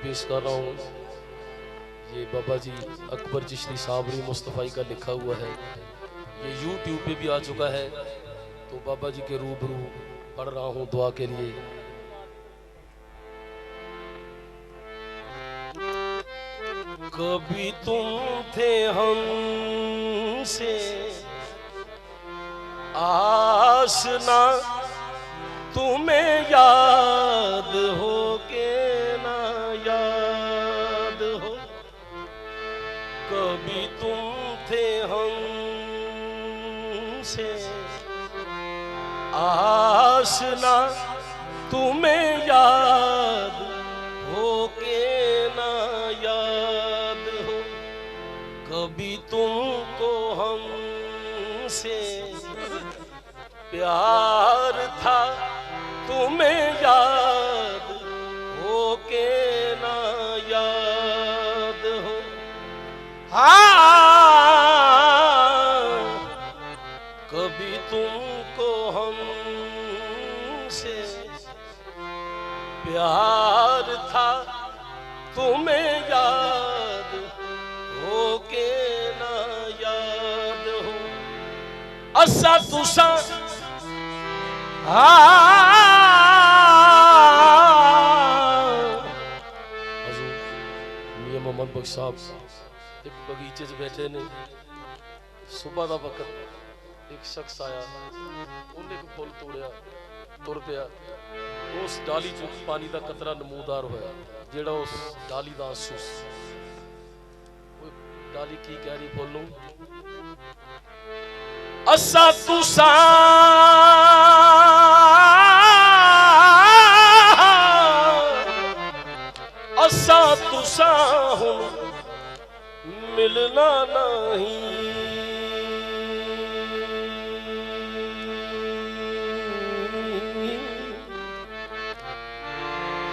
पेश कर रहा हूँ। ये बाबा जी अकबर चिश्ती साबरी मुस्तफ़ाई का लिखा हुआ है, ये YouTube पे भी आ चुका है। तो बाबा जी के रूबरू पढ़ रहा हूँ दुआ के लिए। कभी तुम थे हमसे आशना, तुम्हें याद हो के ना याद हो। कभी तुम थे हमसे आशना, तुम्हें याद हो के ना याद हो। कभी तुमको हमसे प्यार था, तुम्हें याद हो के ना याद हो। हाँ, कभी तुमको हमसे प्यार था, तुम्हें याद हो के ना याद हो। असा तुसा मियां मोहम्मद बख्श साहब एक बगीचे च बैठे ने। सुबह का वक्त एक शख्स आया, उन्हें एक फुल तोड़िया, तुर पिया। उस डाली चो पानी का कतरा नमूदार होया, जेड़ा उस डाली का आंसू। डाली की कह रही फुल नूं, असा तुसा असा तुसा हुण मिलना नहीं।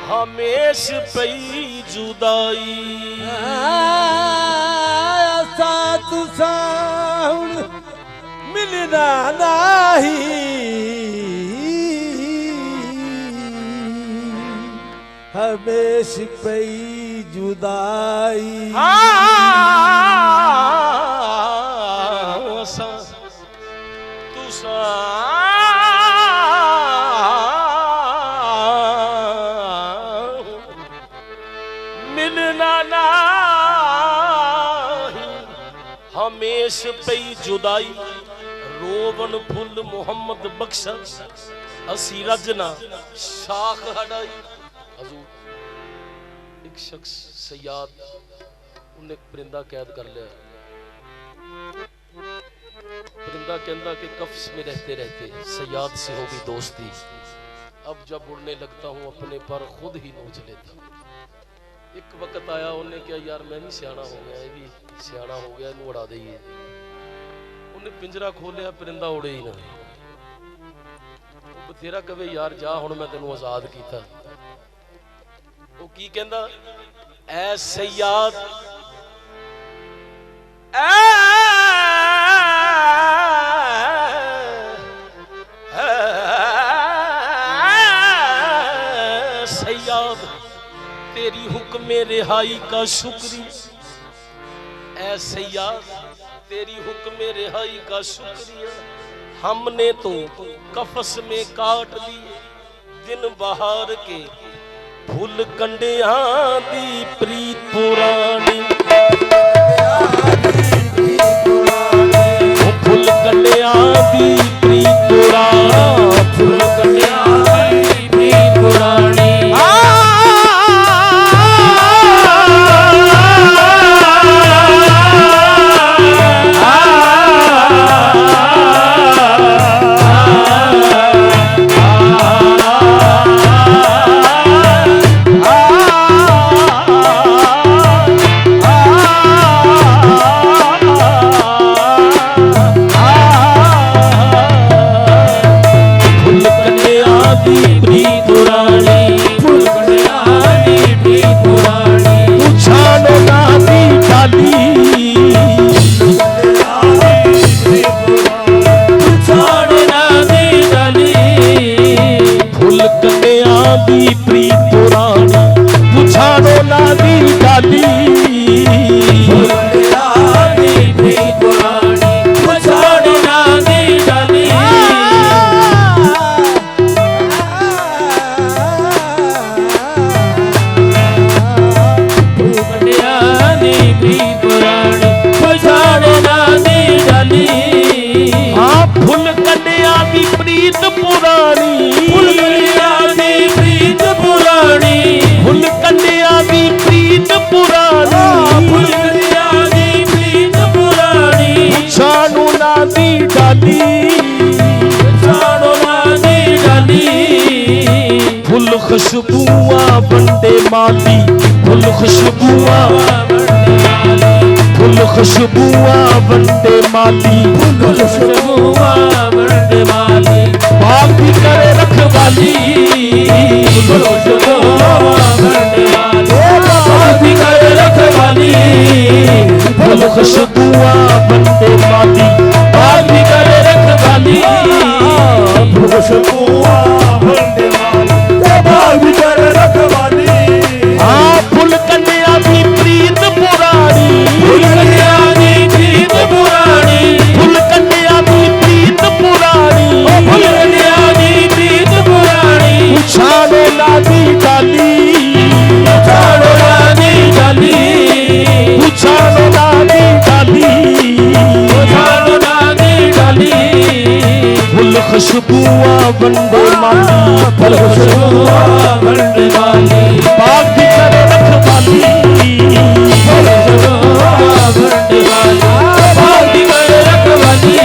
हमेश पई जुदाई, असा तुसा हुण मिलना नहीं। हमेश पई जुदाई, असा तुसा मिलना नहीं। हमेश पई जुदाई, रोवन फुल मोहम्मद बख्श असी रजना शाख हटाई। हजूर एक शख्स सयाद, उन्हें परिंदा कैद कर लिया। परिंदा कहता कि कफ्स में रहते रहते सयाद से होगी दोस्ती। अब जब उड़ने लगता हूँ अपने पर खुद ही नोच लेता। एक वक्त आया, उन्हें क्या यार मैं भी सियाना हो गया, ये भी सियाना हो गया, इन्हें उड़ा दईए। उन्हें पिंजरा खोलिया, परिंदा उड़े ही ना। बथेरा कवे यार जा हुण मैं तेनू आजाद कीता। वो की कहंदा, ऐ सयाद सयाद तेरी हुक्म रिहाई का शुक्रिया। ऐ सयाद तेरी हुक्म रिहाई का शुक्रिया। हमने तो कफस में काट लिए दिन बहार के फूल कंडियां दी प्रीत पुरानी। फूल कंडियां दी प्रीत पुरानी, फूल कंडियां दी प्रीत पुरानी। दी प्रीत पुरानी, पुछाड़ो ना दी डाली फुल कंडिया दी प्रीत पुरानी पछाड़ना दी डाली फुल कंडिया दी प्रीत पुरानी पछाड़ना दी डाली हाँ फुल कंडिया दी प्रीत पुरानी फुल कंडिया दी प्रीत पुरानी फुल कंडिया दी प्रीत पुरानी फुल कंडिया दी प्रीत पुरानी छानू ना दी डाली पछाड़ना दी डाली फुल खुशबुआ बंदे माली फुल खुशबुआ फुल खुशबुआ बंदे माली खुशबुआ बंदे माली बाग भी करे रखवाली खुशबुआ बंदे माली बाग भी करे रखवाली फुल खुशबुआ बंदे माली बाग भी करे रखवाली खुशबुआ बंदे माली बाग भी करे रखवाली हाँ फुल कन्या दी प्रीत पुरानी फुल कंडिया दी प्रीत पुरानी फुल कन्या दी प्रीत पुरानी फुल कंडिया दी प्रीत पुरानी छानो ना दी डाली पछाड़ना दी डाली छानो ना दी डाली पछाड़ना दी डाली फुल खुशबुआ बंदे माली फुल खुशबुआ बंदे माली बाग भी करे रखवाली खुशबुआ बंदे माली बाग भी करे रखवाली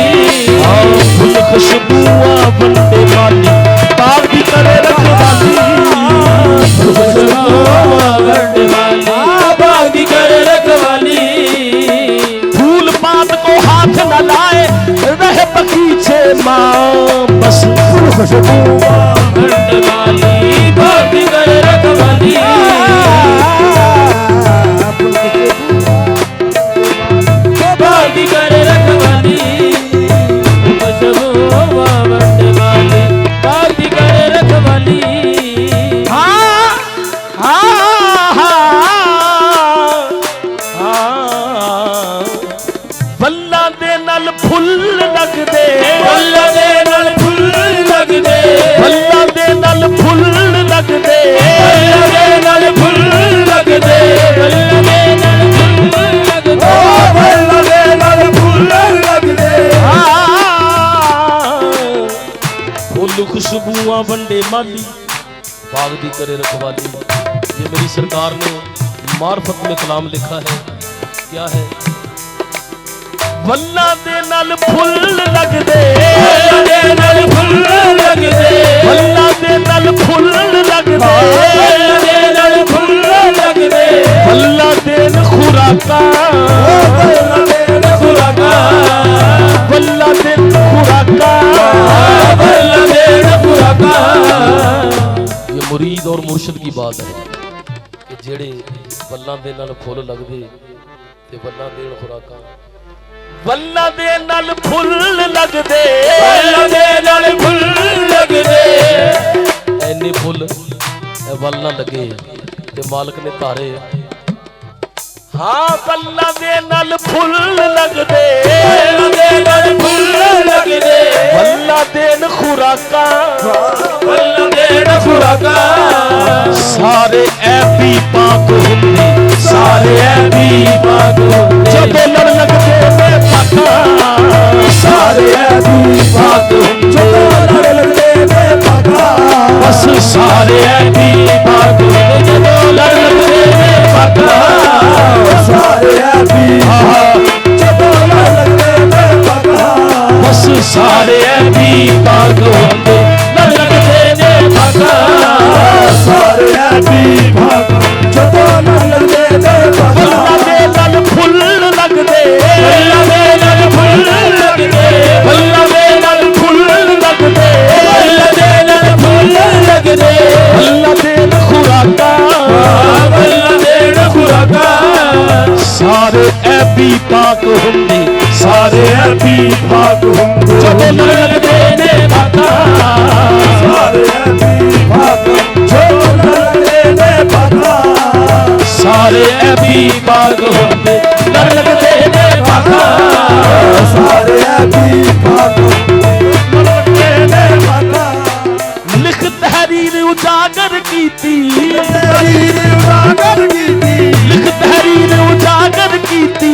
फुल खुशबुआ बंदे माली बाग भी करे रखवाली खुशबुआ बंदे माली बाग भी करे रखवाली फूल पात को हाथ न लाए रहे बगीचे माँ बस फुल खुशबुआ बंदे माली बाग भी करे रखवाली बाग भी करे रखवाली खुशबुआ बंदे माली बाग भी करे रखवाली हाँ हाँ हाँ बल्ला दे नल फुल लग दे बल्ला दे नल फुल लग दे बल्ला दे नल फुल लग दे बल्ला दे नल फुल लग दे बल्ला दे नल फुल लग दे बल्ला दे नल फुल लग दे फुल खुशबुआ बंदे माली बाग दी करे रखवाली। ये मेरी सरकार ने मार्फत में कलाम लिखा है, क्या है? वल्ला दे नल फुल लग दे, बल्ला दे नल फुल लग दे, वल्ला दे नल फुल लग दे, बल्ला दे नल फुल लग दे, वल्ला दे खुराका, बल्ला दे खुराका, वल्ला दे खुराका, बल्ला दे खुराका। ये मुरीद और मुर्शिद की बात है कि जेड़े बल्ला दे नाल फुल लगदे ते बल्ला देन खुराका। वल्ला दे नल फुल लग दे, बल्ला दे नल फुल लग दे, ऐने फुल वल्ला लगे ते मालिक ने तारे। हाँ वल्ला दे नल फुल लग दे, बल्ला दे नल फुल लग दे, वल्ला देन खुराका, बल्ला दे खुराका। सारे ऐबी पाक हुंदे, सारे ऐबी पाक हुंदे, जदों लड़ लगदे मैं पाका, सारे ऐबी पाक हुंदे, जदों लड़ लगदे मैं पाका, बस सारे ऐबी पाक हुंदे, जदों लड़ लगदे मैं पाका, सारे ऐबी जदों लड़ लगदे मैं पाका, बस सारे ऐबी पाक हुंदे, लड़ लगदे मैं पाका, सारे ऐबी पाक जदों लड़ लगदे मैं पाका। वल्ला दे नल फुल लग दे, बल्ला दे नल फुल लग दे, वल्ला दे नल फुल लग दे, बल्ला दे नल फुल लग दे, वल्ला दे खुराका, बल्ला दे खुराका। सारे ऐबी पाक हुंदे, सारे ऐबी पाक हुंदे, जदों लड़ लगदे ने पाका, सारे ऐबी पाक जदों लड़ लगदे ने पाका, सारे पाक होंदे लड़ लगदे ने पाका सारे ऐबी पाक होंदे ने पाका लिख तहरीर उजागर कीती तहरीर उजागर कीती लिख तहरीर उजागर कीती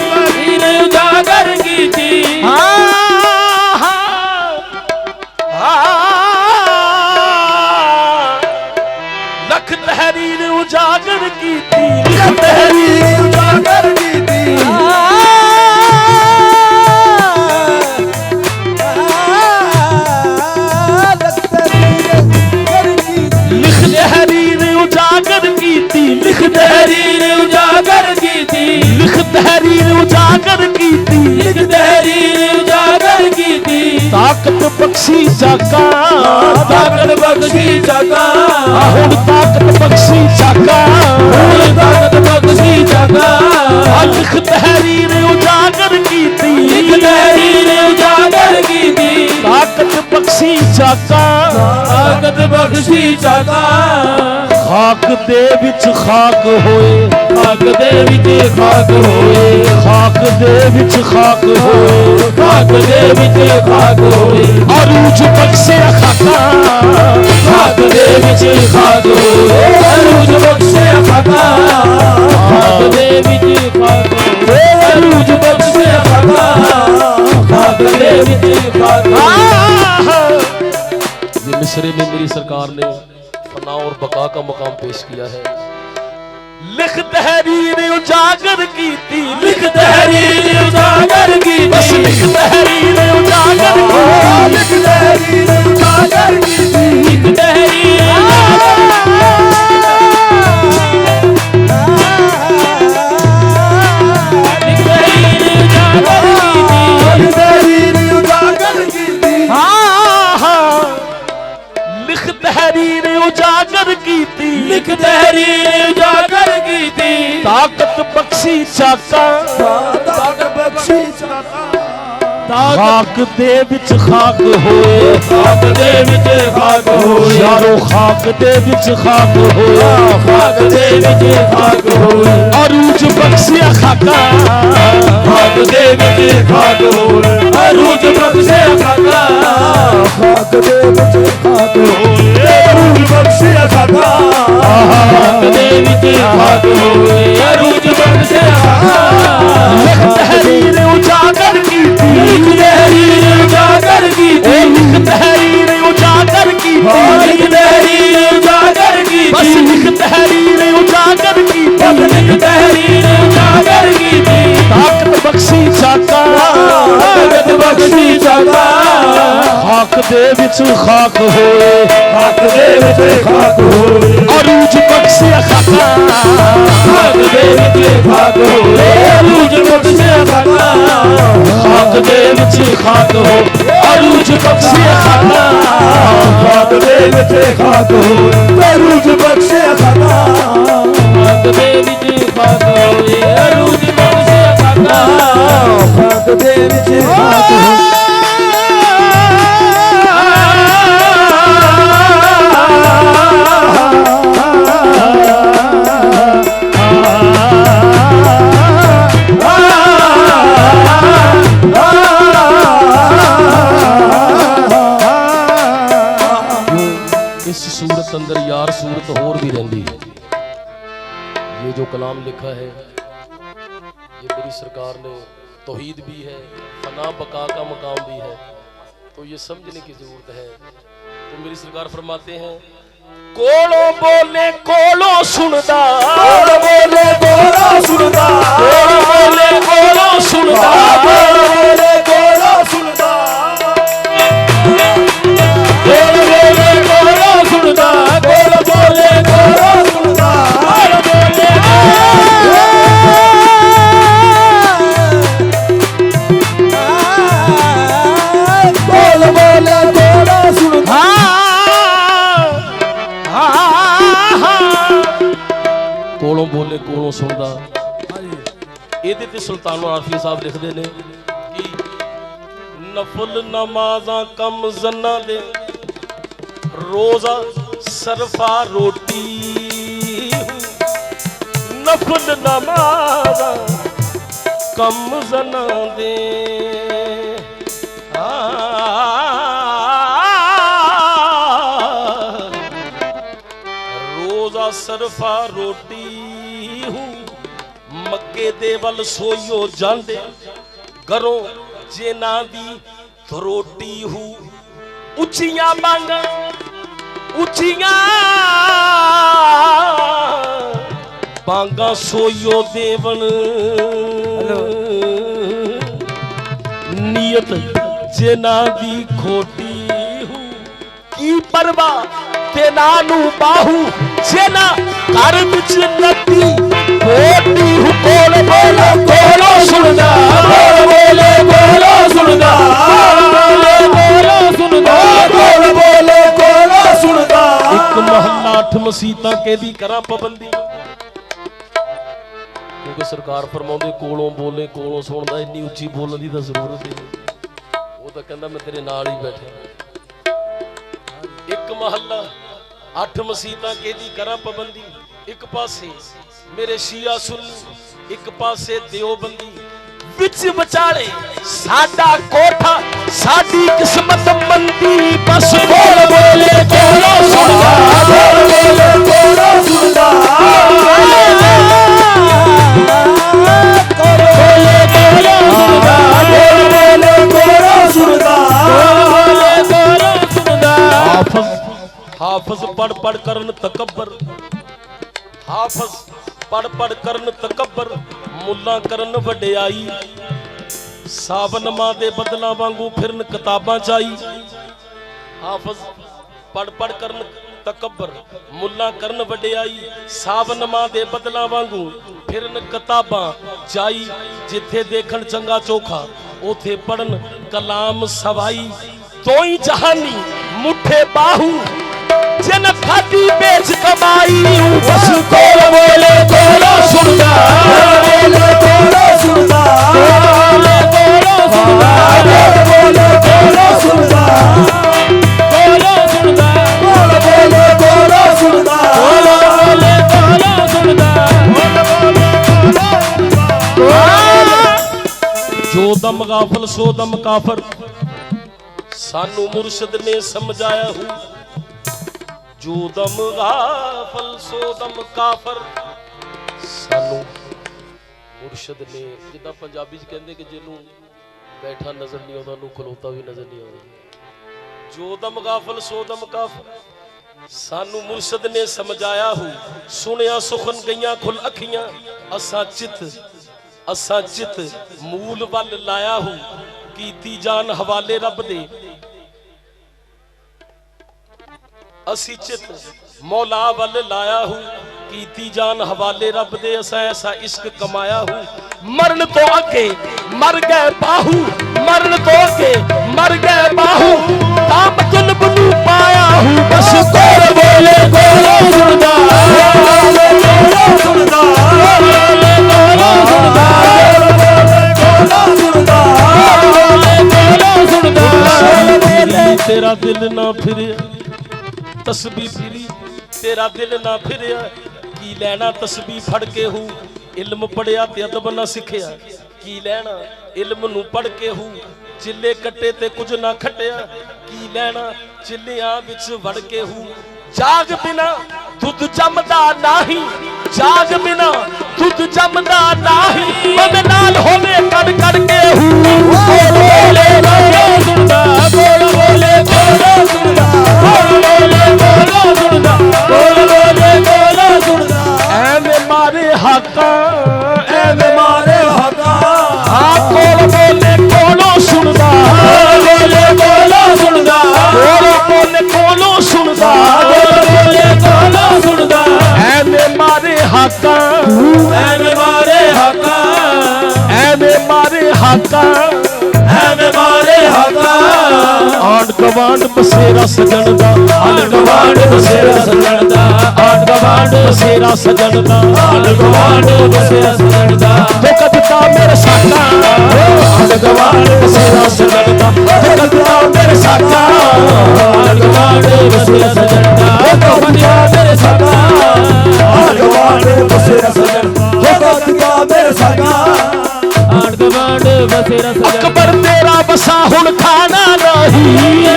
तहरीर उजागर कीती लख तहरीर उजागर कीती लिख तहरीर उजागर कीती लिख तहरीर उजागर कीती लिख तहरीर उजागर कीती लिख तहरीर उजागर कीती लिख तहरीर उजागर कीती ताकत बख्शी जाका ताकत बख्शी जागा हुण ताकत बख्शी जाका ताकत बख्शी जागा लिख तहरीर उजागर कीती लिख तहरीर उजागर कीती ताकत बख्शी जाका ताकत बख्शी जागा खाक दे विच खाक होए खाक दे विच खाक होए खाक दे विच खाक होए खाक दे विच खाक होए अरूज बख्शे खाका खाक दे विच खाक होए अरूज बख्शे खाका खाक दे विच खाक होए अरूज बख्शे खाका खाक दे विच खाक होए ये मिसरे में मेरी सरकार ने फना और बका का मकाम पेश किया है। लिख तहरीर उजागर कीती लिख तहरीर उजागर कीती बस लिख तहरीर उजागर लिख तहरीर उजागर कीती लिख तहरीर उजागर कीती लिख तहरीर उजागर कीती लिख तहरीर उजागर कीती ताकत बख्शी चाका ताकत बख्शी जागा खाक दे विच खाक होए खाक दे विच खाक होए यारो खाक दे विच खाक होए खाक दे विच खाक होए अरूज बख्शिया खाका खाक दे विच खाक होए अरूज बख्शे खाका खाक दे विच खाक होए अरूज बख्शे खाका खाक दे विच खाक होए अरूज बख्शे खाका लिख तहरीर उजागर कीती लिख तहरीर उजागर कीती लिख तहरीर उजागर कीती लिख तहरीर उजागर कीती बस लिख तहरीर उजागर कीती लिख तहरीर उजागर कीती ताकत बख्शी चाका ताकत बख्शी जागा खाक दे विच खाक होए खाक दे विच खाक होए अरूज बख्शिया खाका खाक दे विच खाक होए अरूज बख्शे खाका खाक दे विच खाक हो अरूज बख्शिया खाका खाक दे विच खाक होए अरूज बख्शे खाका खाक दे विच खाक होए अरूज बख्शे खाका खाक दे विच खाक होए इस सूरत अंदर यार सूरत और भी रहती है। ये जो कलाम लिखा है ये मेरी सरकार ने तौहीद भी है, फना बका का मकाम भी है, तो ये समझने की जरूरत है। तो मेरी सरकार फरमाते हैं कोलो बोले कोलो सुनदा कोलो बोले कोलो सुनदा कोलो बोले कोलो सुनदा कोलो बोले कोलो सुनदा कोलो बोले कोलो सुनदा कोलो बोले कोलो सुनदा कोलो बोले कोलो बोले कोलो सुनदा कोलों बोले कोलों सुनदा। ਇਹਦੇ ਤੇ ਸੁਲਤਾਨ ਆਰਫੀ ਸਾਹਿਬ ਲਿਖਦੇ ਨੇ ਕਿ ਨਫਲ ਨਮਾਜ਼ਾਂ ਕਮ ਜ਼ੰਨਾ ਦੇ रोजा सरफा रोटी नफल नमाज़ा कम जना दे रोजा सरफा रोटी हूँ मक्के दे वल सोइयो जांदे घरों जेना दी रोटी हूँ उचियां मांगा उचियां बांगा सोइयो देवन नियत जेना दी खोटी हूँ की परवाह तेना नू बाहू जेना घर विच नदी खोटी हूँ कोल बोले कोलो सुनदा कोल बोले कोलो सुनदा कोलो सुनदा कोल बोले कोलो सुनदा एक महल्ला 8 मसीतां के दी करा पाबंदी क्योंकि सरकार फरमाउंदी कोलों बोले कोलों सुनदा इन्नी उच्ची बोलण दी तां जरूरत ही नहीं वो तां कहंदा मैं तेरे नाल ही बैठा एक महल्ला 8 मसीतां के दी करा पाबंदी एक पासे मेरे शिया सुन्नी एक पासे देवबंदी विच विचाले साडा कोठा साडी किस्मत मंदी बस कोल बोले कोलो सुनदा कोल बोले कोलो सुनदा कोल बोले कोलो सुनदा कोल बोले कोलो सुनदा हाफिज हाफिज पढ़ पढ़ करन तकब्बर हाफिज पढ़ पढ़ करन तकब्बर मुल्ला करन वडियाई सावन मां दे बदला वांगू फिरन किताबां चाई हाफिज पढ़ पढ़ करन तकब्बर मुल्ला करन वडियाई सावन मां दे बदला वांगू फिरन किताबां चाई जिथे देखन चंगा चोखा ओथे पढ़न कलाम सवाई तोई जहानी मुठे बाहू जन खादी बेच कमाई बस कोल बोले कोलो सुनदा बोले कोलो सुनदा बोले कोलो सुनदा बोले कोलो सुनदा कोलो सुनदा बोल बोले कोलो सुनदा कोलो सुनदा जो दम गाफल सो दम काफर सानू मुर्शिद ने समझाया हूँ जो दम गाफल सो दम काफर सानू मुर्शिद ने जिदा पंजाबी च कहंदे कि जिन्नू बैठा नजर नहीं आता नू खलोता भी नजर नहीं आता जो दम गाफल सो दम काफर सानू मुर्शिद ने समझाया हूँ सुनिया सुखन गईयां खुल अखियां असा चित मूल वल लाया हूँ कीती जान हवाले रब दे असी चित मौला वल लाया हूँ कीती जान हवाले रब दे असा ऐसा इश्क कमाया हूँ मरण तो अगे मर गए बाहू मरण तो अगे मर गए बाहू ताप तुन बनू पाया हूँ बस कोल बोले कोलो सुनदा बोले कोलो सुनदा बोले कोलो सुनदा कोलो सुनदा कोलो सुनदा तेरा दिल ना फिरे तस्बीह फिरी तेरा दिल ना फिरिया की लेना तस्बीह फड़ के हूँ इल्म पढ़िया ते अदब ना सिखिया की लेना इल्म नू पढ़ के हूँ चिल्ले कट्टे ते कुछ ना खटिया की लेना चिल्लियां विच वड़ के हूँ जाग बिना दुध जमदा नाही जाग बिना दुध जमदा नाही मद नाल होवे कड़ कड़ के हूँ बोले बोले सुनदा बोल बोले बोले सुनदा बोल बोले बोले सुनदा बोल बोले बोले सुनदा ऐ मारे हाका ऐ मारे हका कोल बोले कोलो सुनदा बोले कोलो सुनदा कोल बोले कोलो सुनदा बोले कोलो सुनदा ऐ मारे हाका ऐ मारे हका ऐ मारे हाका ऐ मारे हका आंड गवांड बसेरा सजन दा आंड गवांड बसेरा सजन दा आंड गवांड बसेरा सजन दा आंड गवांड बसेरा सजन दा धोखा दिता मेरे साका आंड गवांड बसेरा सजन दा धोखा दिता मेरे साका आंड गवांड बसेरा सजन दा धोखा दिता मेरे साका आंड गवांड बसेरा सजन दा ਨਹੀਂ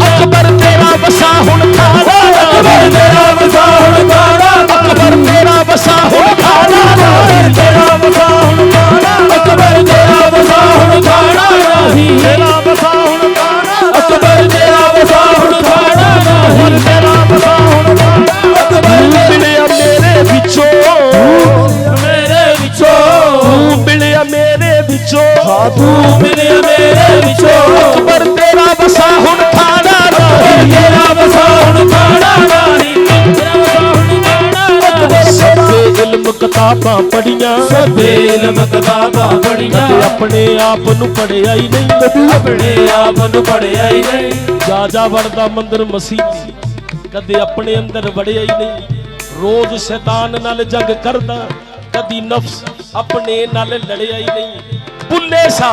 ਅਕਬਰ ਤੇਰਾ ਵਸਾ ਹੁਣ ਖਾਣਾ ਅਕਬਰ ਤੇਰਾ ਵਸਾ ਹੁਣ ਖਾਣਾ ਅਕਬਰ ਤੇਰਾ ਵਸਾ ਹੁਣ ਖਾਣਾ ਤੇਰਾ ਵਸਾ ਹੁਣ ਖਾਣਾ ਅਕਬਰ ਤੇਰਾ ਵਸਾ ਹੁਣ ਖਾਣਾ ਨਹੀਂ ਤੇਰਾ ਵਸਾ ਹੁਣ ਖਾਣਾ ਅਕਬਰ ਤੇਰਾ ਵਸਾ ਹੁਣ ਖਾਣਾ ਨਹੀਂ ਤੇਰਾ ਵਸਾ ਹੁਣ ਖਾਣਾ ਅਕਬਰ ਮਿਲਿਆ ਮੇਰੇ ਵਿੱਚੋਂ ਮੇਰੇ ਵਿੱਚੋਂ ਮਿਲਿਆ ਮੇਰੇ ਵਿੱਚੋਂ ਤੂੰ ਮਿਲਿਆ ਮੇਰੇ ਵਿੱਚੋਂ ਅਕਬਰ ਤੇਰਾ ਵਸਾ ਹੁਣ ਖਾਣਾ ਨਹੀਂ ਤੇਰਾ ਵਸਾ ਹੁਣ ਖਾਣਾ ਨਹੀਂ ਤੇਰਾ ਵਸਾ ਹੁਣ ਖਾਣਾ ਨਹੀਂ ਸਭੇ ਇਲਮ ਕਿਤਾਬਾਂ ਪੜੀਆਂ ਸਭੇ ਇਲਮ ਕਿਤਾਬਾਂ ਪੜੀਆਂ ਕਦੇ ਆਪਣੇ ਆਪ ਨੂੰ ਪੜਿਆ ਹੀ ਨਹੀਂ ਆਪਣੇ ਆਪ ਨੂੰ ਪੜਿਆ ਹੀ ਨਹੀਂ ਜਾ ਜਾ ਵੜਦਾ ਮੰਦਰ ਮਸੀਤੀ ਕਦੇ ਆਪਣੇ ਅੰਦਰ ਵੜਿਆ ਹੀ ਨਹੀਂ ਰੋਜ਼ ਸ਼ੈਤਾਨ ਨਾਲ ਜੰਗ ਕਰਦਾ ਕਦੀ ਨਫਸ ਆਪਣੇ ਨਾਲ ਲੜਿਆ ਹੀ ਨਹੀਂ ਬੁੱਲੇ ਸਾ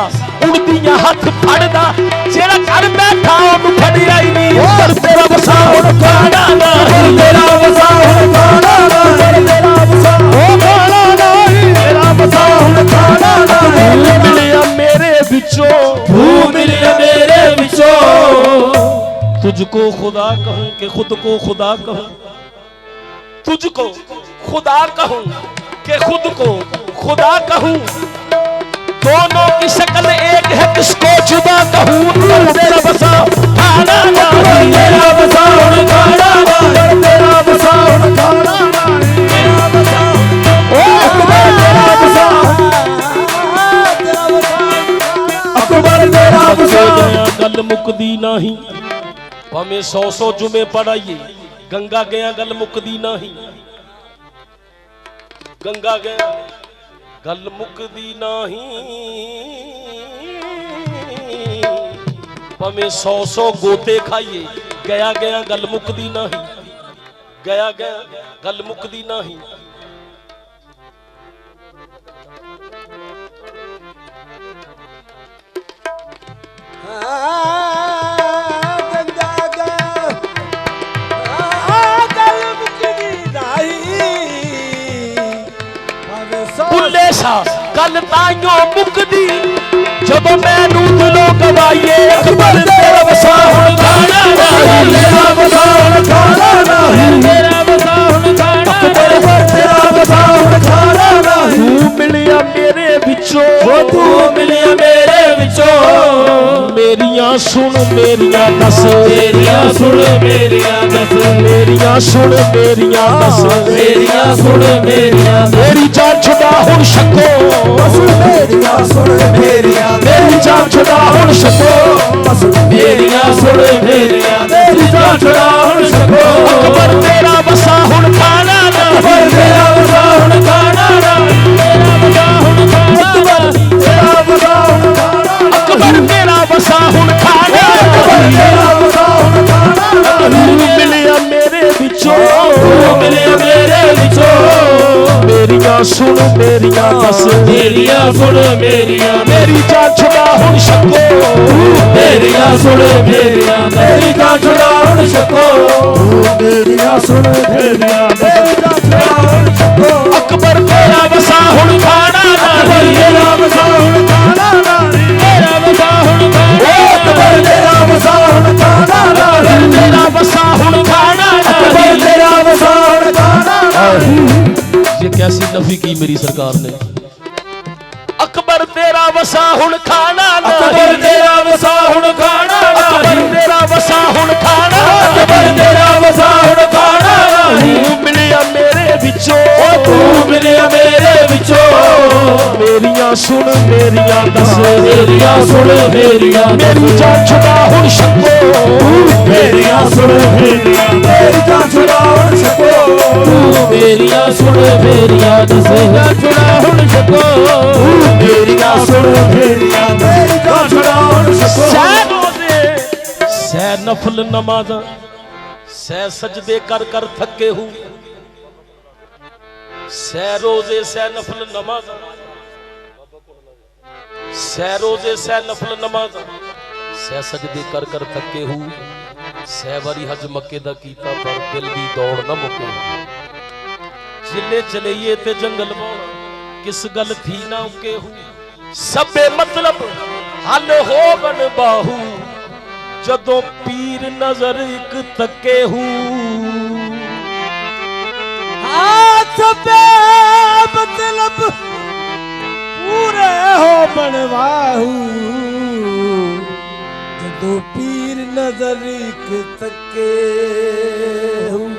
ਉੜਦੀਆਂ ਹੱਥ ਫੜਦਾ ਜਿਹੜਾ ਘਰ ਬੈਠਾ ਉਹਨੂੰ ਫੜਿਆ ਹੀ ਨਹੀਂ ਪਰ ਤੇਰਾ ਵਸਾ ਹੁਣ ਖਾਣਾ ਨਾ ਤੇਰਾ ਵਸਾ ਹੁਣ ਖਾਣਾ ਨਹੀਂ ਤੇਰਾ ਵਸਾ ਹੁਣ ਖਾਣਾ ਨਹੀਂ ਤੇਰਾ ਵਸਾ ਹੁਣ ਖਾਣਾ ਨਹੀਂ ਮਿਲਿਆ ਮੇਰੇ ਵਿੱਚੋਂ ਤੂੰ ਮਿਲਿਆ ਮੇਰੇ ਵਿੱਚੋਂ तुझको खुदा कहूं कि खुद को खुदा कहूं तुझको खुदा कहूं कि खुद को खुदा कहूं दोनों की शक्ल एक है किसको जुदा कहूं तेरा बसा खाना तेरा बसा हुण खाना तेरा बसा हुण खाना तेरा बसा ओ अकबर तेरा बसा अकबर तेरा बसा गल मुकदी नहीं भावें 100 जुमे पढ़ाइए गंगा गया गल मुकदी नहीं गंगा गया गल मुकदी नहीं भावें 100 गोते खाइए गया गया गल मुकदी नहीं गया गया गल मुकदी नहीं बुल्ले सा गल ताइयों मुकदी जब मैनू दिलों गवाइए अकबर तेरा वसा हुण खाना नहीं तेरा वसा हुण खाना नहीं तेरा वसा हुण खाना अकबर तेरा वसा हुण खाना नहीं तू मिलिया मेरे विचों तू मिलिया मेरे विचों मेरियां सुन मेरियां दस मेरियां सुन मेरियां दस मेरियां सुन मेरियां दस मेरियां सुन मेरियां मेरी जान छुड़ा हुण शको बस मेरियां सुन मेरियां मेरी जान छुड़ा हुण शको बस मेरियां सुन मेरियां मेरी जान छुड़ा हुण शको अकबर तेरा वसा हुण खाना अकबर तेरा वसा हुण खाना तेरा वसा हुण खाना तेरा वसा हुण खाना अकबर तेरा वसा हुण खाना अकबर तेरा वसा हुण खाना मिलिया मेरे विचों मिलिया मेरे विचों मेरियां सुन मेरियां दस मेरियां सुन मेरियां मेरी जान छुड़ा हुण शको मेरियां सुन मेरियां मेरी जान छुड़ा हुण शको मेरियां सुन मेरियां मेरी जान छुड़ा हुण शको अकबर तेरा वसा हुण खाना अकबर तेरा वसा हुण खाना तेरा वसा हुण खाना अकबर तेरा वसा हुण खाना तेरा वसा हुण खाना अकबर तेरा वसा हुण खाना ये कैसी नफी की मेरी सरकार ने अकबर तेरा वसा हुण खाना अकबर तेरा वसा हुण खाना अकबर तेरा वसा हुण खाना अकबर तेरा वसा हुण खाना तू मिलिया मेरे विचों तू मिलिया मेरे विचों मेरियां सुन मेरियां दस मेरियां सुन मेरियां मेरी जान छुड़ा हुण शको मेरियां सुन मेरियां मेरी जान छुड़ा हुण शको मेरियां सुन मेरियां दस जान छुड़ा हुण शको मेरियां सुन मेरियां मेरी जान छुड़ा हुण शको सह रोजे सह नफल नमाज़ सह सजदे कर कर थके हूँ सह रोजे सह नफल नमाज सह रोजे सह नफल नमाज सह सजदे कर कर थके हूँ सह वारी हज मक्के दा कीता पर दिल दी दौड़ न मुके जिले चलेइए ते जंगल बौना किस गल थी ना उके हूँ सबे मतलब हल हो बन बाहू जदों पीर नजर एक तके हूं हाथ पे मतलब पूरे हो बनवाहू जदों पीर नजर एक तके हूं।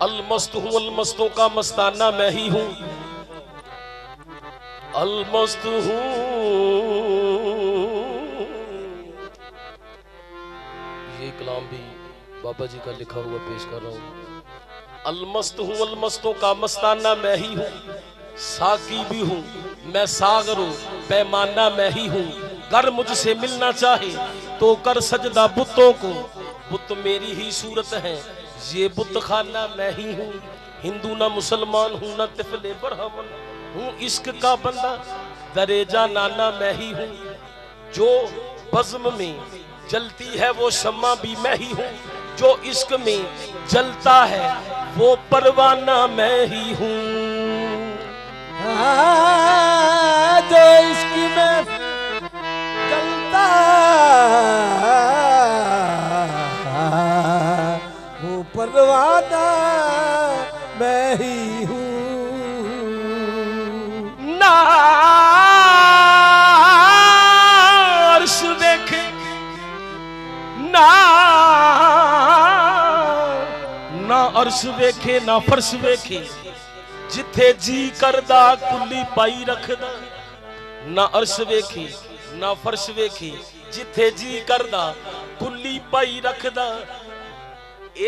अलमस्त हूं अलमस्तों का मस्ताना मैं ही हूं अलमस्त हूं। ये कलाम भी बाबा जी का लिखा हुआ पेश कर रहा हूं। अलमस्त हूं अलमस्तों का मस्ताना मैं ही हूं साकी भी हूं मैं सागर हूं पैमाना मैं ही हूं। गर मुझसे मिलना चाहे तो कर सजदा बुतों को बुत मेरी ही सूरत है ये बुत खाना मैं ही हूँ। हिंदू ना मुसलमान हूँ ना तिफले बरहमन हूँ इश्क का बंदा दरेजा नाना मैं ही हूँ। जो बज़्म में जलती है वो शम्मा भी मैं ही हूँ जो इश्क में जलता है वो परवाना मैं ही हूँ। जो इश्क में जलता वो परवाना मैं ही हूँ। ना अर्श देखे ना अर्श वेखे ना फर्श वेखे जिथे जी करदा कुली पाई रखदा। ना अर्श वेखे ना फर्श वेखे जिथे जी करदा कुली पाई रखदा।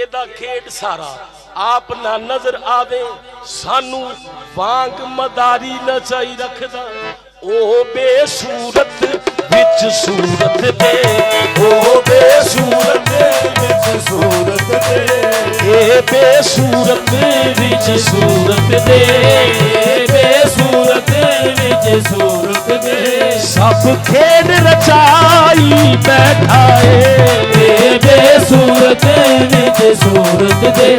एदा खेड सारा आप ना नजर आवे सानू वांग मदारी नचाई रखदा। ओ बेसूरत विच सूरत दे ओ बेसूरत विच सूरत दे ए बेसूरत विच सूरत दे बेसूरत विच सूरत दे। सब खेड रचाई बैठा ए बेसूरत विच सूरत दे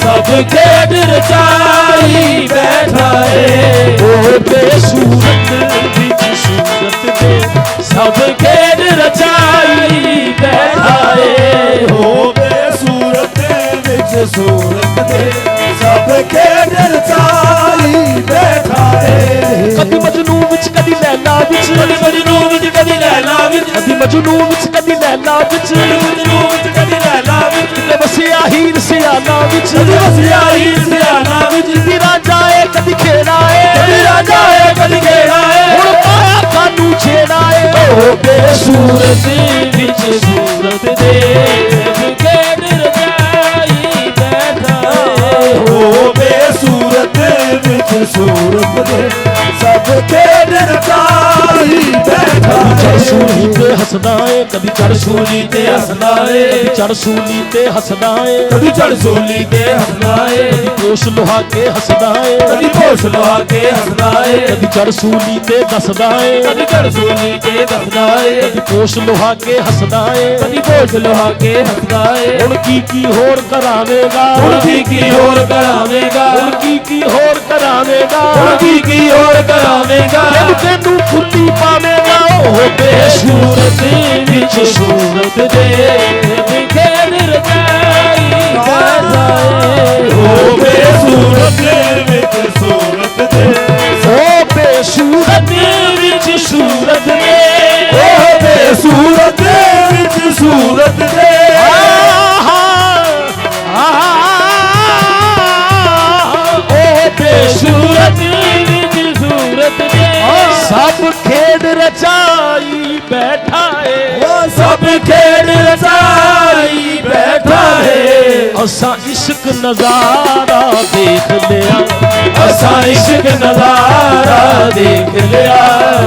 सब खेड रचाई बैठा है ओ बेसूरत विच सूरत दे सब खेड रचाई बैठा है हो बेसूरत विच सूरत दे सब खेड रचाई बैठा है। कदी मजनू विच कदी लैला विच कदी मजनू विच कदी लैला विच कदी मजनू विच कदी लैला विच कदी मजनू विच कदी लैला विच कदी वसिया हीर सियाना विच कदी वसिया हीर सियाना विच कदी राजा है कदी खेड़ा है कदी राजा है कदी खेड़ा है हुण पाया कानू छेड़ा है ओ बेसूरत विच सूरत दे खेड रचाई बैठा है हो बेसूरत विच सूरत दे सब खेड रचाई बैठा चढ़ सूली ते हसदा है कदी चढ़ सूली ते हसदा है कदी चढ़ सूली ते हसदा है कदी चढ़ सूली ते हसदा है कदी पोश लोहा के हसदा है कदी पोश लोहा के हसदा है कदी चढ़ सूली ते दसदा है कदी चढ़ सूली ते दसदा है कदी पोश लोहा के हसदा है कदी पोश लोहा के हसदा है हुण की होर करावेगा हुण की होर करावेगा हुण की होर करावेगा हुण की होर करावेगा तेनू खुली पावेगा ओ बेसूरत विच सूरत दे खेड रचाई बैठा है हो बेसूरत विच सूरत दे ओ बेसूरत विच सूरत दे ओ बेसूरत विच सूरत दे ओ बेसूरत विच सूरत दे सब खेड रचाई बैठा है वो सब खेड रचाई बैठा है। असा इश्क नजारा देख लिया असा इश्क नजारा देख लिया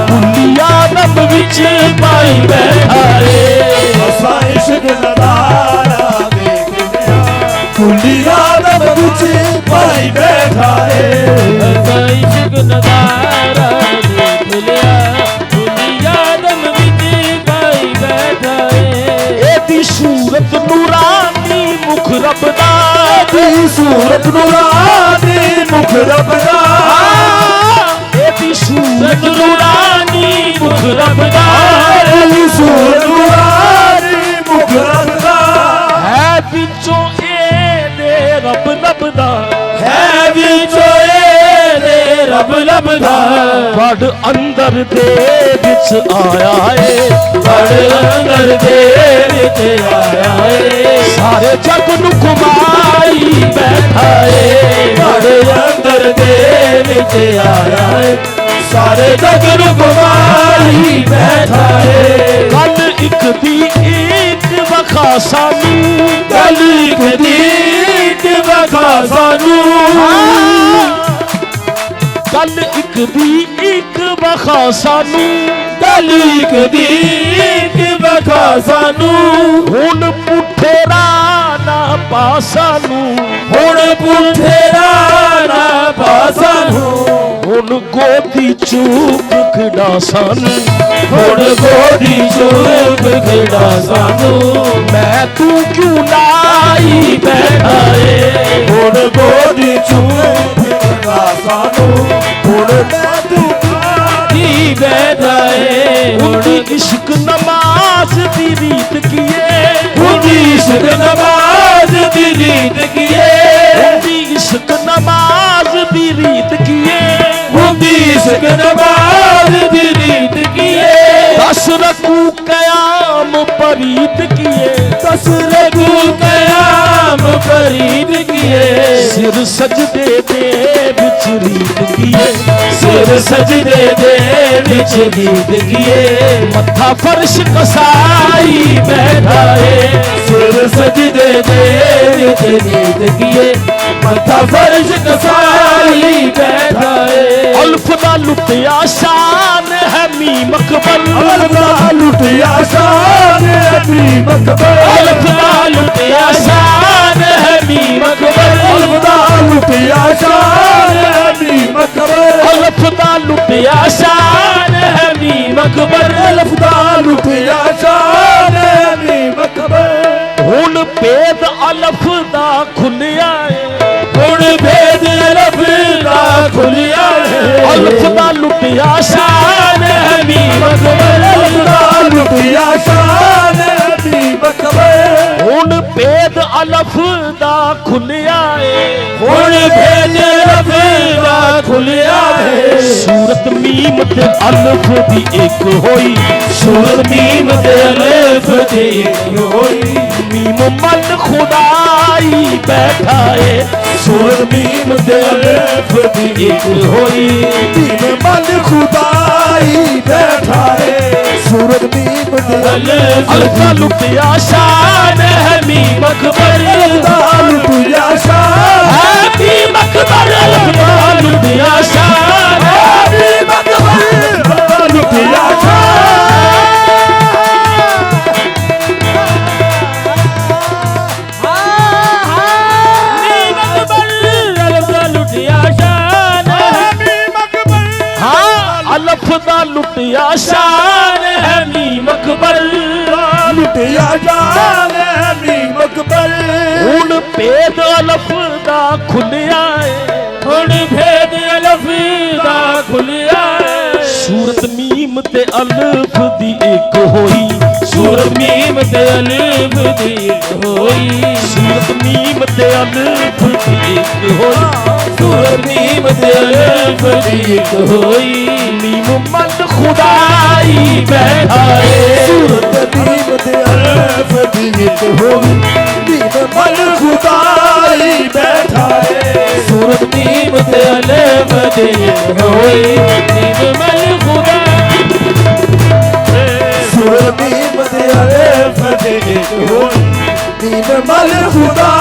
दुनिया रब विच पाई बैठा है असा इश्क नजारा देख लिया दुनिया रब विच पाई बैठा है। असा इश्क नजारा देख लिया दुनिया रब विच पाई बैठा है। एदी सूरत नूरानी मुख रब दा दी सूरत नूरानी मुख रब दा एदी सूरत नूरानी मुख रब दा दी सूरत गढ़ अंदर दे विच आया है, गढ़ अंदर दे विच आया है, सारे जग नू घुमाई बैठा है, गढ़ अंदर दे विच आया है, सारे जग नू घुमाई बैठा है। गल इक दी एक वखा सानू, गल इक दी एक वखा सानू, गल इक दी एक वखा सानू, गल इक दी एक वखा सानू, हुण पुठे राह ना पा सानू, हुण पुठे राह ना पा सानू, हुण गोदी चूक खिड़ा सानू, हुण गोदी चूक खिड़ा सानू, मैं तू क्यों लाई बैठा है, हुण गोदी चूक खिड़ा सानू, हुण मैं तू लाई बैठा है। उनकी इश्क नमाज दी रीत किए, उनकी इश्क नमाज दी रीत किए, उनकी इश्क नमाज दी रीत किए, उनकी इश्क नमाज दी रीत किए, दस रकू कयाम परीत किए, दस रकू कयाम परीत किए, सिर सजदे दे विच रीत किए, सिर सजदे दे विच रीत किए, मत्था फर्श कसाई बैठा है, सिर सजदे दे विच रीत किए, मत्था फर्श कसाई बैठा है। अल्फ दा लुटिया शान है मीम अकबर, अल्फ दा लुटिया शान है मीम अकबर, अल्फ दा लुटिया शान है मीम अकबर, अल्फ दा लुटिया शान है मीम अकबर, अल्फ दा लुटिया शान है मीम अकबर, अल्फ दा लुटिया शान है मीम अकबर, हुण भेद अल्फ दा खुलिया है, हुण भेद अल्फ दा खुलिया है, अल्फ दा लुटिया शान है मीम अकबर, अल्फ दा लुटिया शान है मीम अकबर, हुण भेद अल्फ दा खुलिया है, हुण भेद अल्फ दा खुलिया है, सूरत मीम ते अल्फ दी एक होई, सूरत मीम ते अल्फ दी एक होई, मीम मन खुदाई बैठा है, सूरत मीम ते अल्फ दी एक होई, मीम मन खुदाई बैठा है, सूरत मीम ते अल्फ अल्फ दा लुटिया शान है मीम अकबर, दा लुटिया शान है मीम अकबर, अल्फ दा लुटिया शान है मीम अकबर, दा लुटिया शान मीम अकबर, अल्फ दा लुटिया शान है मीम अकबर, हाँ अल्फ दा लुटिया शान है मीम अकबर, लुटिया शान है मीम अकबर, हुण भेद अल्फ दा खुलिया है, हुण भेद अल्फ दा खुलिया है, सूरत मीम ते अल्फ दी एक होई, सूरत मीम ते अल्फ दी एक होई, सूरत मीम ते अल्फ दी एक होई, सूरत मीम ते अल्फ दी एक होई, मीम मन खुदाई बैठा है, सूरत मीम ते अल्फ दी एक होई, मीम मन खुदाई बैठा है, सूरत मीम ते अल्फ दी एक होई, मीम मन खुदा, सूरत मीम ते अल्फ दी एक होई, मीम मन खुदा,